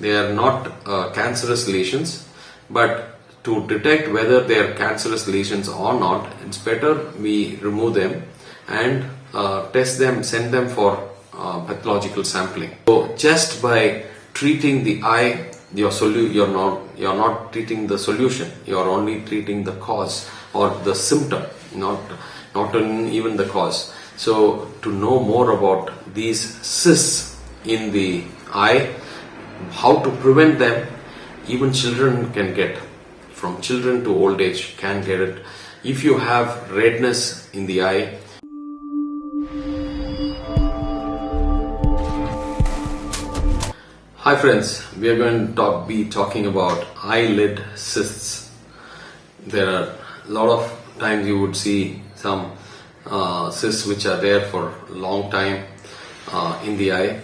they are not cancerous lesions, but to detect whether they are cancerous lesions or not, it's better we remove them and test them, send them for pathological sampling. So just by treating the eye, you're not treating the solution. You're only treating the cause or the symptom, not even the cause. So to know more about these cysts in the eye, how to prevent them, even children can get, from children to old age can get it. If you have redness in the eye, hi friends, we are going to be talking about eyelid cysts. There are a lot of times you would see some cysts which are there for a long time in the eye.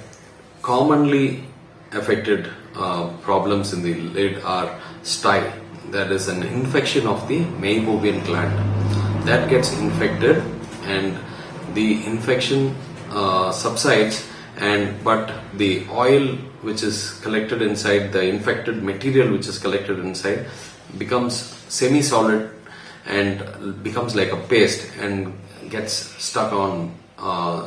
Commonly affected problems in the lid are stye. That is an infection of the meibomian gland. That gets infected and the infection subsides, but the oil which is collected inside, the infected material which is collected inside, becomes semi-solid and becomes like a paste and gets stuck on,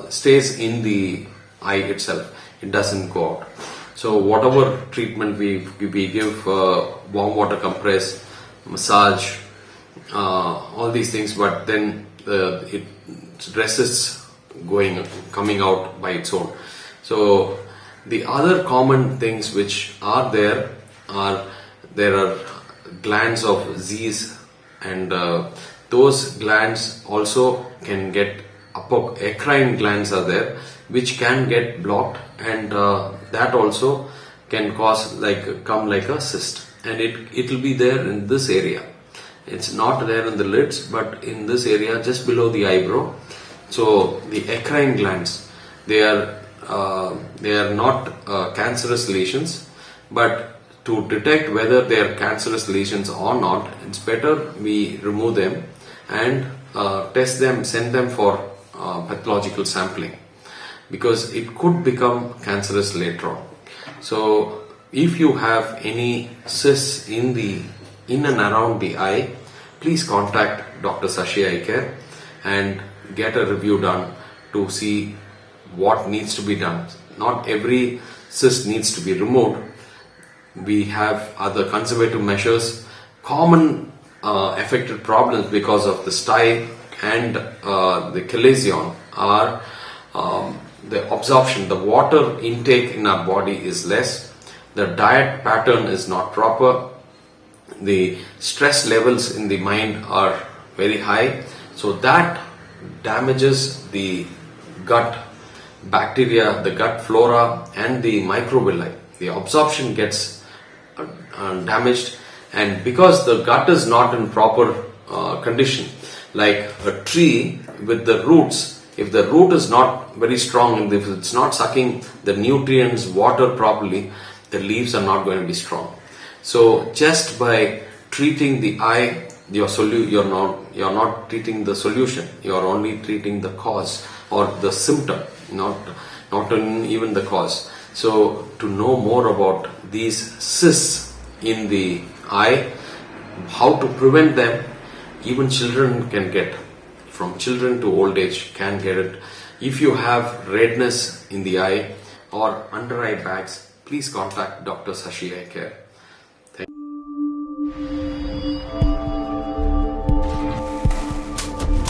stays in the eye itself. It doesn't go out. So whatever treatment we give, warm water compress, massage, all these things, but then it resists coming out by its own. So the other common things which are there are glands of Zyes, and those glands also can get eccrine glands are there which can get blocked, and that also can come like a cyst, and it will be there in this area. It's not there in the lids, but in this area just below the eyebrow. So the eccrine glands, they are not cancerous lesions, but to detect whether they are cancerous lesions or not, it's better we remove them and test them, send them for pathological sampling, because it could become cancerous later on. So if you have any cysts in and around the eye, please contact Dr.Sasi Eye Care and get a review done to see what needs to be done. Not every cyst needs to be removed. We have other conservative measures. Common affected problems because of the stye and the chalazion are the absorption. The water intake in our body is less. The diet pattern is not proper. The stress levels in the mind are very high. So that damages the gut bacteria, the gut flora and the microvilli. The absorption gets damaged, and because the gut is not in proper condition, like a tree with the roots, if the root is not very strong and if it's not sucking the nutrients, water properly, the leaves are not going to be strong. So just by treating the eye, you're not treating the solution. You're only treating the cause or the symptom, not even the cause. So to know more about these cysts in the eye, how to prevent them, even children can get, from children to old age can get it. If you have redness in the eye or under eye bags, please contact Dr. Sasi Eye Care.